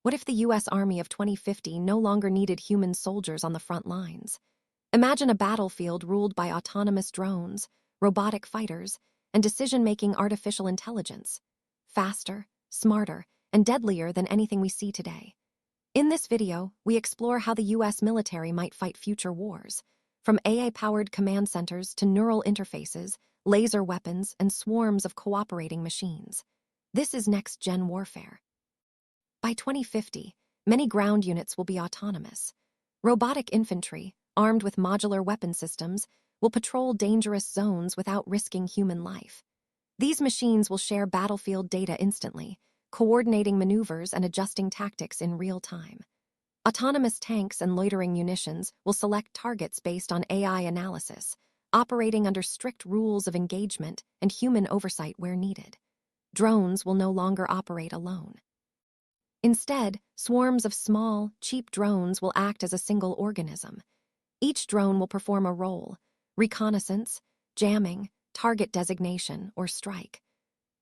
What if the US Army of 2050 no longer needed human soldiers on the front lines? Imagine a battlefield ruled by autonomous drones, robotic fighters, and decision-making artificial intelligence. Faster, smarter, and deadlier than anything we see today. In this video, we explore how the US military might fight future wars, from AI-powered command centers to neural interfaces, laser weapons, and swarms of cooperating machines. This is next-gen warfare. By 2050, many ground units will be autonomous. Robotic infantry, armed with modular weapon systems, will patrol dangerous zones without risking human life. These machines will share battlefield data instantly, coordinating maneuvers and adjusting tactics in real time. Autonomous tanks and loitering munitions will select targets based on AI analysis, operating under strict rules of engagement and human oversight where needed. Drones will no longer operate alone. Instead, swarms of small, cheap drones will act as a single organism. Each drone will perform a role: reconnaissance, jamming, target designation, or strike.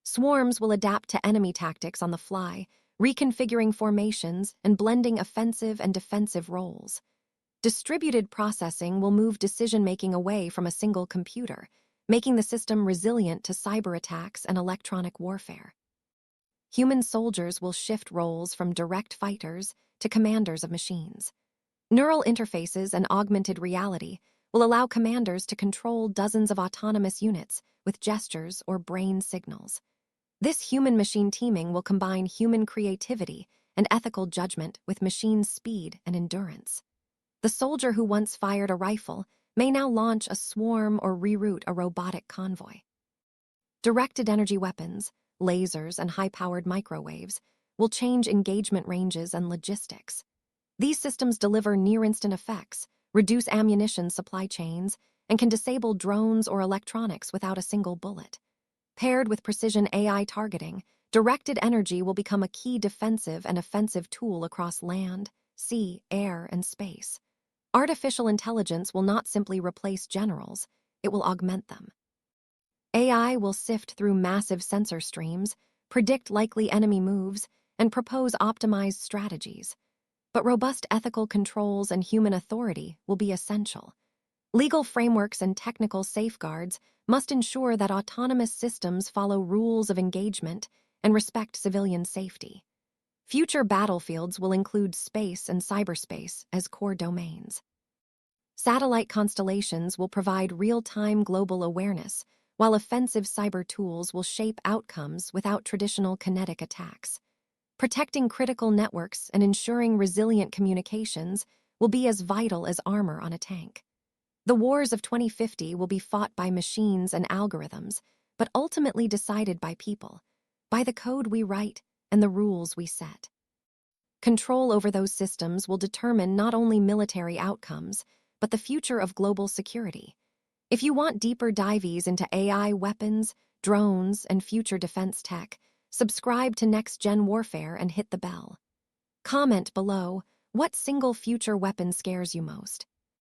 Swarms will adapt to enemy tactics on the fly, reconfiguring formations and blending offensive and defensive roles. Distributed processing will move decision-making away from a single computer, making the system resilient to cyber attacks and electronic warfare. Human soldiers will shift roles from direct fighters to commanders of machines. Neural interfaces and augmented reality will allow commanders to control dozens of autonomous units with gestures or brain signals. This human-machine teaming will combine human creativity and ethical judgment with machine speed and endurance. The soldier who once fired a rifle may now launch a swarm or reroute a robotic convoy. Directed energy weapons, lasers, and high-powered microwaves will change engagement ranges and logistics. These systems deliver near-instant effects, reduce ammunition supply chains, and can disable drones or electronics without a single bullet. Paired with precision AI targeting, directed energy will become a key defensive and offensive tool across land, sea, air, and space. Artificial intelligence will not simply replace generals, it will augment them. AI will sift through massive sensor streams, predict likely enemy moves, and propose optimized strategies. But robust ethical controls and human authority will be essential. Legal frameworks and technical safeguards must ensure that autonomous systems follow rules of engagement and respect civilian safety. Future battlefields will include space and cyberspace as core domains. Satellite constellations will provide real-time global awareness, while offensive cyber tools will shape outcomes without traditional kinetic attacks. Protecting critical networks and ensuring resilient communications will be as vital as armor on a tank. The wars of 2050 will be fought by machines and algorithms, but ultimately decided by people, by the code we write and the rules we set. Control over those systems will determine not only military outcomes, but the future of global security. If you want deeper dives into AI weapons, drones, and future defense tech, subscribe to Next Gen Warfare and hit the bell. Comment below, what single future weapon scares you most?